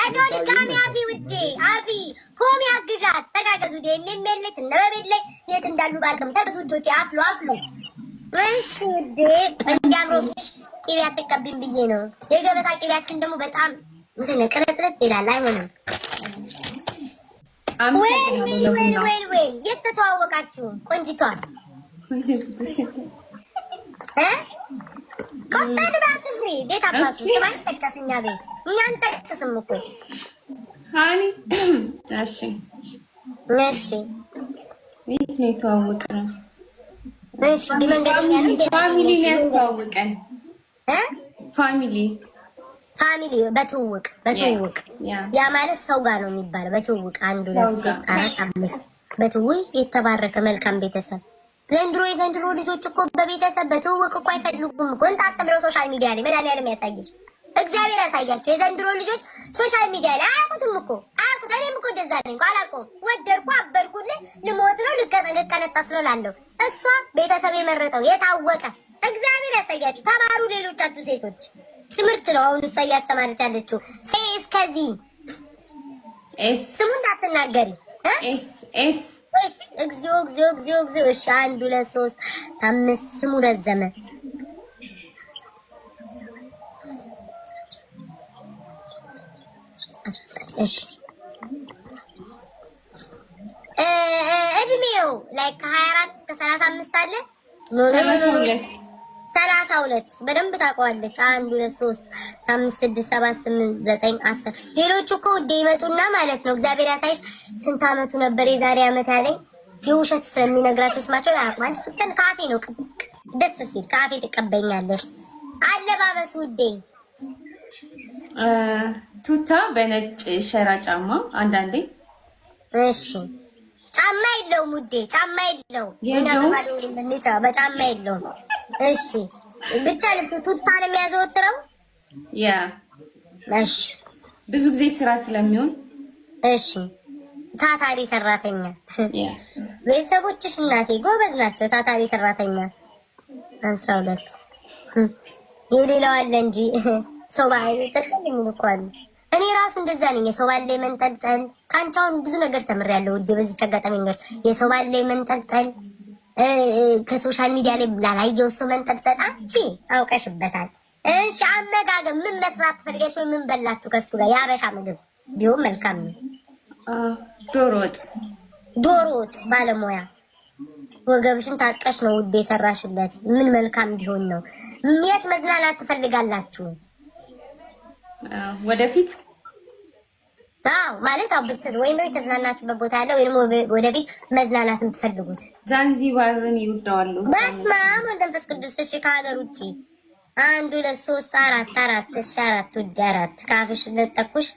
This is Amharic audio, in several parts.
አጆ ድጋሚ አፊ ውዴ አፊ ሆሚ አግዣት ተጋገዙ ደኔም የለት ነበበለ የት እንዳሉ ባልከም ተገዙ ዶቼ አፍሉ አፍሉ እሺ ውዴ እንዲያምሮብሽ ቅቤ አትቀቢም ብዬ ነው። የገበታ ቅቤያችን ደግሞ በጣም እንትን ቅርጥርጥ ይላል አይሆንም። ወይ የተተዋወቃችሁ ቆንጅቷ ቆፍጠን ባትፍሪ እንዴት አባቱ ስማይ ተከስኛ ቤት እኛን ተከስም እኮ ሃኒ እሺ እሺ የት ነው የተዋወቅነው? እሺ መንገደኛ ነው ፋሚሊ ነው ያስተዋወቀን ፋሚሊ በትውውቅ ያ ማለት ሰው ጋር ነው የሚባለው። በትውውቅ 1 2 3 4 5 በትውውቅ የተባረከ መልካም ቤተሰብ። የዘንድሮ ልጆች እኮ በቤተሰብ በትውውቅ እኮ አይፈልጉም እኮ እንጣጥ ብለው ሶሻል ሚዲያ ላይ መድኃኒዓለም ያሳየሽ እግዚአብሔር ያሳያቸው። የዘንድሮ ልጆች ሶሻል ሚዲያ ላይ አያውቁትም እኮ አያውቁት። እኔም እኮ እንደዛ ነኝ እኮ አላውቀውም። ወደድኩ አበርኩልህ ልሞት ነው ልቀነጣ ስለላለሁ እሷ ቤተሰብ የመረጠው የታወቀ እግዚአብሔር ያሳያችሁ። ተማሩ ሌሎቻችሁ ሴቶች ትምህርት ነው አሁን እሷ እያስተማረች ያለችው። እስከዚህ ስሙን እንዳትናገሪ ኤስ እግዚኦ። እሺ 1 2 3 5 ስሙ ረዘመ። እሺ እድሜው ላይክ 24 እስከ 35 አለ 32 በደንብ ታውቀዋለች። 1 2 3 5 6 7 8 9 10 ሌሎቹ እኮ ውዴ ይመጡና ማለት ነው እግዚአብሔር ያሳይሽ ስንት አመቱ ነበር የዛሬ አመት ያለኝ የውሸት ስለሚነግራቸው ስማቸው አያውቁም። አንቺ ፍቅር ካፌ ነው ደስ ሲል ካፌ ትቀበኛለሽ። አለባበስ ውዴ ቱታ በነጭ ሸራ ጫማ አንዳንዴ እሺ ጫማ የለውም ውዴ ጫማ የለውም በጫማ የለውም። እሺ ብቻ ልብሱ ቱታ ነው የሚያዘወትረው። ያ እሺ ብዙ ጊዜ ስራ ስለሚሆን እሺ ታታሪ ሰራተኛ ቤተሰቦችሽ እናቴ ጎበዝ ናቸው። ታታሪ ሰራተኛ 12 የሌላው አለ እንጂ ሰው ባይ ተቀበል እንኳን እኔ ራሱ እንደዛ ነኝ። የሰው ባለ መንጠልጠል ካንቻውን ብዙ ነገር ተምሬያለሁ ውዴ። በዚህ አጋጣሚ እንግዲህ የሰው ባለ መንጠልጠል ከሶሻል ሚዲያ ላይ ላላየው ሰው መንጠልጠል አንቺ አውቀሽበታል። እሺ አመጋገብ ምን መስራት ፈልገሽ ወይ ምን በላችሁ ከሱ ጋር? ያበሻ ምግብ ቢሆን መልካም ነው። ዶሮ ወጥ ባለሙያ ወገብሽን ታጥቀሽ ነው ውዴ ሰራሽለት። ምን መልካም ቢሆን ነው። የት መዝናናት ትፈልጋላችሁ ወደፊት? አዎ ማለት አብጥት ወይ ነው የተዝናናችሁበት ቦታ ያለው ወይ ወደፊት መዝናናት የምትፈልጉት? ዛንዚባርን ይወዳሉ። በስመ አብ ወወልድ ወመንፈስ ቅዱስ። እሺ ከሀገር ውጪ 1 2 3 4 እሺ 4 ውዴ 4 ካፍሽ ለጠኩሽ።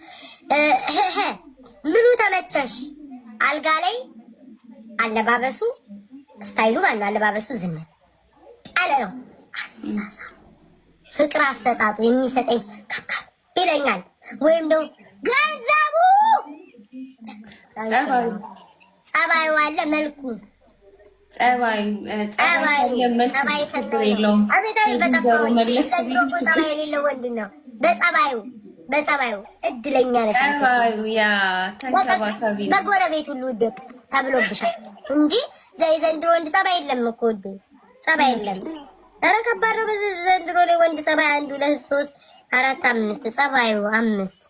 ምኑ ተመቸሽ? አልጋ ላይ አለባበሱ ስታይሉ ማለት አለባበሱ ዝም ያለ ነው። አሳሳ ፍቅር አሰጣጡ የሚሰጠኝ ይለኛል ወይም ደግሞ ገንዘቡ ጸባዩ አለ መልኩ ጸባይ የለውም። አቤታዊ በጠፋው መለስ ጸባይ የሌለው ወንድ ነው። በጸባዩ እድለኛ ነሽ ያ ተንከባካቢ በጎረቤት ሁሉ ደቅ ተብሎብሻል እንጂ ዘንድሮ ወንድ ጸባይ የለም እኮ ውዴ ጸባይ የለም። ኧረ ከባድ ነው ዘንድሮ ላይ ወንድ ጸባይ 1 2 3 4 5 ጸባዩ 5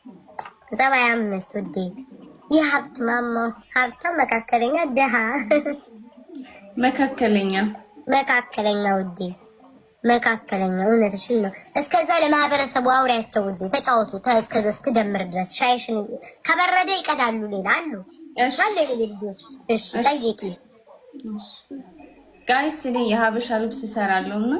ጸባይ 5 ውዴ። የሀብት ማማ ሀብታም መካከለኛ ደሃ መካከለኛ ውዴ መካከለኛ። እውነትሽን ነው። እስከዛ ለማህበረሰቡ አውሪያቸው ውዴ ተጫወቱ። እስከዛ እስክደምር ድረስ ሻይሽን ከበረደ ይቀዳሉ። ሌላ አሉ እሺ ጠይቂ ጋይስ። እኔ የሀበሻ ልብስ እሰራለሁና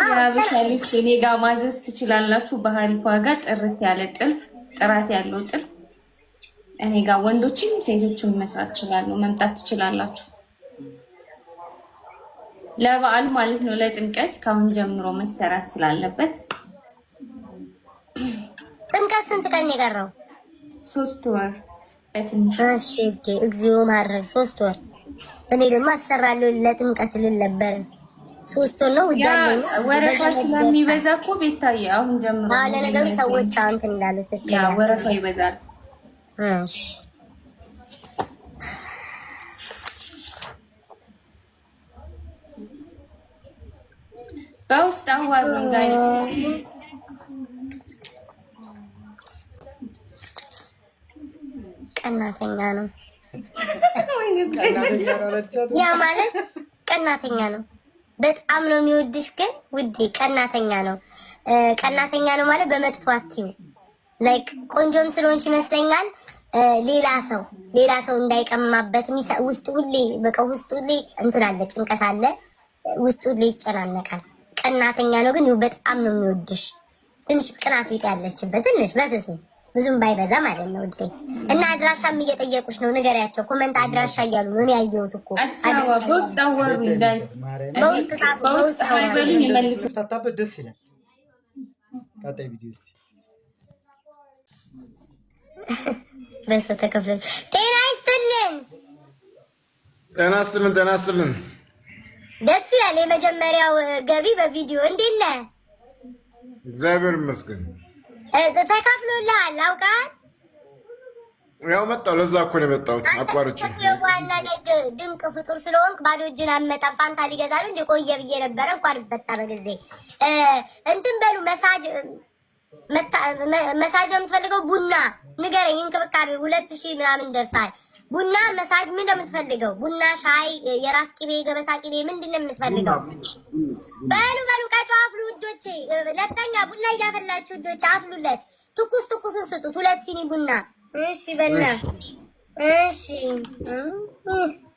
የሀበሻ ልብስ እኔ ጋር ማዘዝ ትችላላችሁ። በአሪፍ ዋጋ ጥርት ያለ ጥልፍ ጥራት ያለው ጥልፍ እኔ ጋር ወንዶችም ሴቶችም መስራት ይችላሉ። መምጣት ትችላላችሁ። ለበዓል ማለት ነው ለጥምቀት ካሁን ጀምሮ መሰራት ስላለበት። ጥምቀት ስንት ቀን የቀረው? 3 ወር በትንሹ። እሺ እግዚኦ ማረግ 3 ወር። እኔ ደግሞ አሰራለሁ ለጥምቀት ልል ነበር ሶስት ነው ውዳለኝ ወረፋ ስለሚበዛ እኮ ቤታዬ አሁን ጀምሮ ለነገሩ ሰዎች አሁን እንዳሉት ያ ወረፋ ይበዛል። እሺ በውስጥ አዋሩ ጋይስ ቀናተኛ ነው ያ ማለት ቀናተኛ ነው። በጣም ነው የሚወድሽ ግን ውዴ ቀናተኛ ነው። ቀናተኛ ነው ማለት በመጥፎ አትዩ። ላይክ ቆንጆም ስለሆንሽ ይመስለኛል ሌላ ሰው እንዳይቀማበት ውስጡ ሁሌ በቃ ውስጡ ሁሌ እንትን አለ፣ ጭንቀት አለ፣ ውስጡ ሁሌ ይጨናነቃል። ቀናተኛ ነው ግን በጣም ነው የሚወድሽ። ትንሽ ቅናት ያለችበት ትንሽ በስሱ ብዙም ባይበዛ ማለት ነው ውዴ። እና አድራሻም እየጠየቁሽ ነው፣ ንገሪያቸው። ኮመንት አድራሻ እያሉ ነው። እኔ ያየሁት እኮ በውስጥ አወሩ ጋይስ፣ በውስጥ አይበሉኝ መልስ ታታበት ደስ ይላል። ቀጣይ ቪዲዮ እስቲ በሰው ተከፍለ ጤና ይስጥልን፣ ጤና ይስጥልን፣ ጤና ይስጥልን። ደስ ይላል። የመጀመሪያው ገቢ በቪዲዮ እንዴት ነህ? እግዚአብሔር ይመስገን። ተካፍሎልሃል አውቃል። ያው መጣሁ፣ ለዛ እኮ ነው የመጣሁት አቋርጬ። ዋና ድንቅ ፍጡር ስለሆንክ ባዶ እጅን አትመጣም። ፋንታ ሊገዛሉ እንደ ቆየ ብዬ ነበረ እንኳን በጣ በጊዜ እንትን በሉ መሳጅ ነው የምትፈልገው? ቡና ንገረኝ። እንክብካቤ 2000 ምናምን ደርሳል። ቡና መሳጅ ምን እንደምትፈልገው? ቡና፣ ሻይ፣ የራስ ቅቤ፣ ገበታ ቅቤ ምንድን ነው የምትፈልገው? በሉ ቀጫው አፍሉ ውዶቼ። ለተኛ ቡና እያፈላችሁ ውዶቼ አፍሉለት። ትኩሱን ስጡት። 2 ሲኒ ቡና። እሺ በልና እሺ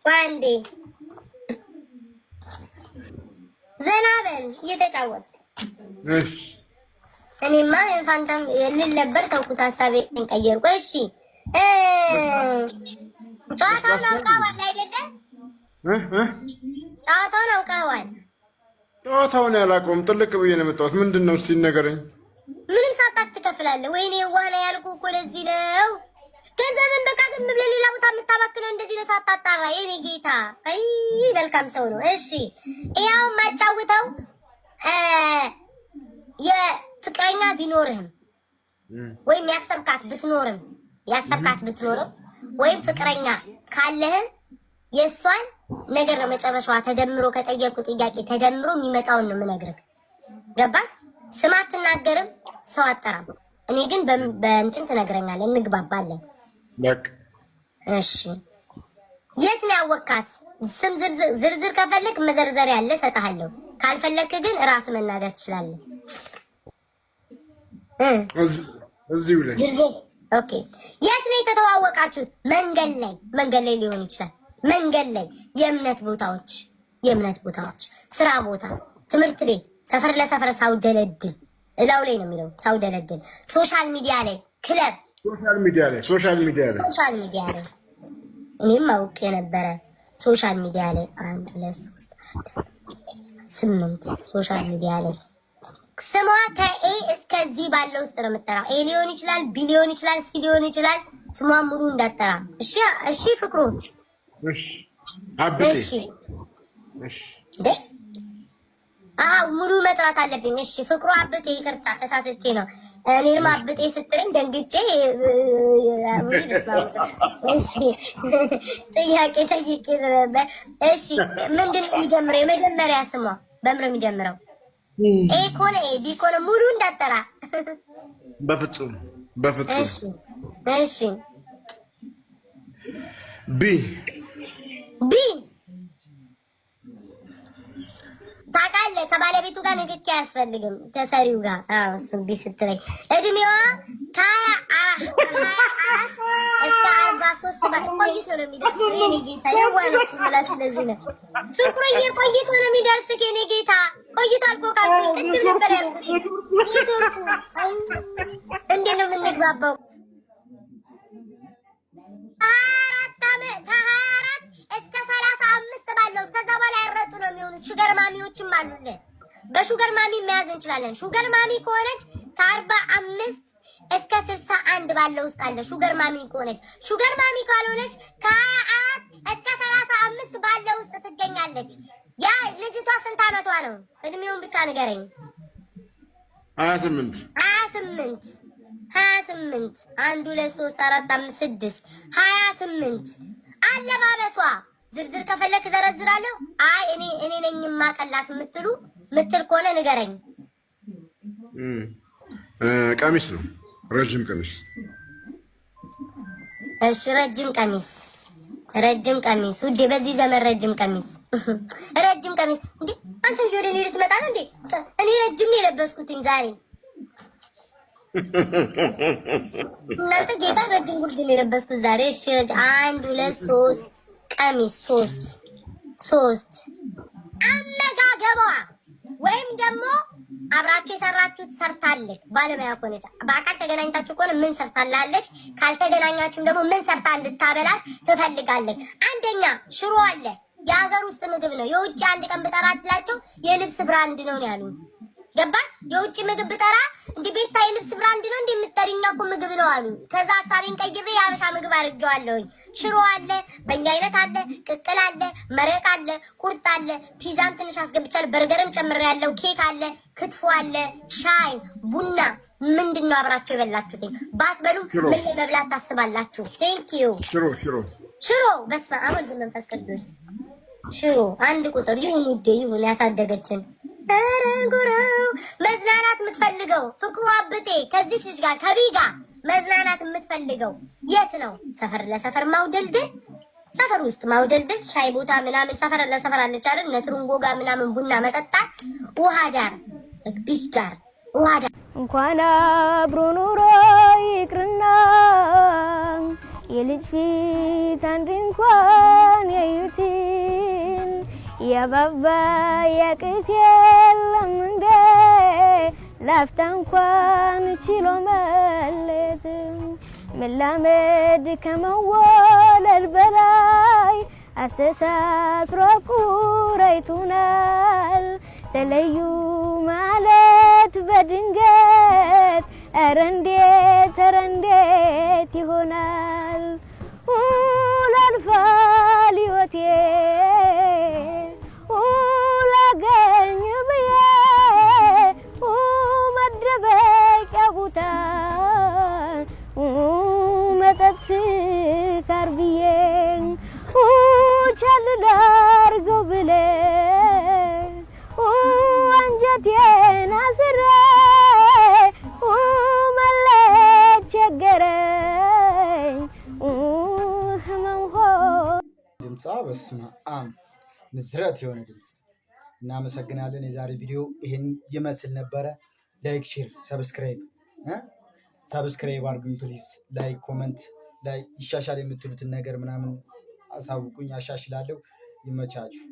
ዋንዴ ዘና በል እየተጫወትክ። እሺ እኔማ የፋንታም ልል ነበር ተውኩት፣ ሀሳቤን ቀየርኩ። እሺ ጨዋታውን አውቀኸዋል አይደለም? ጨዋታውን አውቀኸዋል? ጨዋታውን ያላውቀውም ጥልቅ ብዬ ነው የመጣሁት። ምንድን ነው እስቲ ንገረኝ። ምንም ሳጣት ትከፍላለህ። ወይኔ ዋና ያልኩህ እኮ ለዚህ ነው። ገንዘብን በቃ ዝም ብለህ ሌላ ቦታ የምታባክነው እንደዚህ ነው ሳታጣራ። የኔ ጌታ አይ መልካም ሰው ነው። እሺ ያው የማጫውተው የፍቅረኛ ቢኖርህም ወይም ያሰብካት ብትኖርም ወይም ፍቅረኛ ካለህም የእሷን ነገር ነው መጨረሻዋ ተደምሮ ከጠየቁ ጥያቄ ተደምሮ የሚመጣውን ነው የምነግርህ። ገባህ? ስም አትናገርም፣ ሰው አጠራም። እኔ ግን በእንትን ትነግረኛለህ፣ እንግባባለን። በቃ እሺ። የት ነው ያወቅካት? ስም ዝርዝር ከፈለክ መዘርዘር ያለ እሰጥሃለሁ። ካልፈለክ ግን ራስ መናገር ትችላለህ። እዚሁ ላይ ኦኬ። የት ነው የተተዋወቃችሁት? መንገድ ላይ ሊሆን ይችላል። መንገድ ላይ፣ የእምነት ቦታዎች፣ ስራ ቦታ፣ ትምህርት ቤት፣ ሰፈር ለሰፈር ሳውደለድል እላው ላይ ነው የሚለው ሳውደለድል፣ ሶሻል ሚዲያ ላይ፣ ክለብ፣ ሶሻል ሚዲያ ላይ እኔም አውቅ የነበረ ሶሻል ሚዲያ ላይ 1 2 3 4 8 ሶሻል ሚዲያ ላይ ስሟ ከኤ እስከዚህ ባለው ውስጥ ነው የምጠራው። ኤ ሊሆን ይችላል፣ ቢ ሊሆን ይችላል፣ ሲ ሊሆን ይችላል። ስሟ ሙሉ እንዳጠራ። እሺ ፍቅሩ። እሺ አብቴ። እሺ ሙሉ መጥራት አለብኝ። እሺ ፍቅሩ አብቴ። ይቅርታ ተሳስቼ ነው። እኔንም አብጤ ስትለኝ ደንግጬ እሺ ጥያቄ ጠይቄ ነበር። እሺ ምንድን ነው የሚጀምረው? የመጀመሪያ ስሟ በምን ነው የሚጀምረው? ኤ ኮነ ኤ፣ ቢ ኮነ ሙሉ እንዳጠራ። በፍጹም እሺ ቢ ታውቃለህ፣ ከባለቤቱ ጋር ንክኪ አያስፈልግም፣ ከሰሪው ጋር። እሱም ቢ ስትለኝ እድሜዋ ከ24 እስከ 43 ቆይቶ ነው የሚደርስ። የኔ ጌታ የዋኖች ምላሽ ለዚህ ነው ፍቅሩዬ፣ ቆይቶ ነው የሚደርስ። የኔ ጌታ ቆይቶ አልቆ ካልኩኝ ቅድም ነበር ያልኩት። ኔትወርኩ እንዴት ነው የምንግባባው? 24 ዓመት ከ24 እስከ 35 ባለው እስከዛ በኋላ ያረጡ ነው የሚሆኑት። ሹገር ማሚዎችም አሉልን። በሹገር ማሚ መያዝ እንችላለን። ሹገር ማሚ ከሆነች ከ45 እስከ 61 ባለው ውስጥ አለ ሹገር ማሚ ከሆነች። ሹገር ማሚ ካልሆነች ከ24 እስከ 35 ባለው ውስጥ ትገኛለች። ያ ልጅቷ ስንት ዓመቷ ነው? እድሜውን ብቻ ንገረኝ። 28 1 2 3 4 5 6 28 አለባበሷ ዝርዝር ከፈለክ ዘረዝራለሁ። አይ እኔ ነኝ ማቀላት ምትል ከሆነ ንገረኝ። ቀሚስ ነው፣ ረጅም ቀሚስ። እሺ ረጅም ቀሚስ ውዴ፣ በዚህ ዘመን ረጅም ቀሚስ እንዴ! አንተ ወደ እኔ ልትመጣ ነው እንዴ? እኔ ረጅም ነው የለበስኩትኝ ዛሬ። እናንተ ጌታ ረጅም ጉርድ ነው የለበስኩት ዛሬ። እሺ 1 2 3 ቀሚስ 3 አመጋገቧ ወይም ደግሞ አብራችሁ የሰራችሁት ሰርታለች ባለሙያ ሆነች። በአካል ተገናኝታችሁ ከሆነ ምን ሰርታላለች፣ ካልተገናኛችሁም ደግሞ ምን ሰርታ እንድታበላል ትፈልጋለች። አንደኛ ሽሮ አለ፣ የሀገር ውስጥ ምግብ ነው። የውጭ አንድ ቀን ብጠራላቸው የልብስ ብራንድ ነው ያሉኝ። ገባ? የውጭ ምግብ ብጠራ እንደ ቤታ የልብስ ብራንድ ነው እንደምትጠሪኛ እኮ ምግብ ነው አሉ። ከዛ ሐሳቤን ቀይሬ የሀበሻ ምግብ አድርጌዋለሁኝ። ሽሮ አለ፣ በእኛ አይነት አለ፣ ቅቅል አለ፣ መረቅ አለ፣ ቁርጥ አለ፣ ፒዛም ትንሽ አስገብቻለሁ፣ በርገርም ጨምሬያለሁ፣ ኬክ አለ፣ ክትፎ አለ፣ ሻይ፣ ቡና። ምንድነው አብራችሁ የበላችሁት? ባትበሉ ምን ለመብላት ታስባላችሁ? ቴንክ ዩ። ሽሮ በስመ አብ ወወልድ ወመንፈስ ቅዱስ። ሽሮ አንድ ቁጥር ይሁን ውዴ፣ ይሁን ያሳደገችን። ረንጎራው መዝናናት የምትፈልገው ፍቅሩ አብጤ ከዚህ ልጅ ጋር ከቢጋ መዝናናት የምትፈልገው የት ነው? ሰፈር ለሰፈር ማውደልደል፣ ሰፈር ውስጥ ማውደልደል፣ ሻይ ቦታ ምናምን ሰፈር ለሰፈር አለች አይደል? ነትሩንጎ ጋር ምናምን ቡና መጠጣት፣ ውሃ ዳር ቢስ ዳር ውሃ ዳር እንኳን አብሮ ኑሮ ይቅርና የልጅ ፊት አንድ እንኳን ያዩትን ያባባ ያቅት የለም እንደ ላፍታ እንኳን ችሎ መለየት መላመድ ከመወለል በላይ አስተሳስሮ ኩራይቱናል። ተለዩ ማለት በድንገት ኧረ እንዴት ይሆናል? ላልፋል ሕይወቴ ላገኝ ብዬ መደበቂያ ቦታ መጠጥ ስካር ብዬ ቻል ላድርገው ብለህ አንጀቴን አስሬ መለየት ቸገረኝ ህመም ድምጻ በስመ አብ ንዝረት የሆነ ድምጽ። እናመሰግናለን። የዛሬ ቪዲዮ ይህን ይመስል ነበረ። ላይክ፣ ሼር፣ ሰብስክራይብ አድርጉኝ ፕሊዝ። ላይክ፣ ኮመንት ላይ ይሻሻል የምትሉትን ነገር ምናምን አሳውቁኝ፣ አሻሽላለሁ። ይመቻችሁ።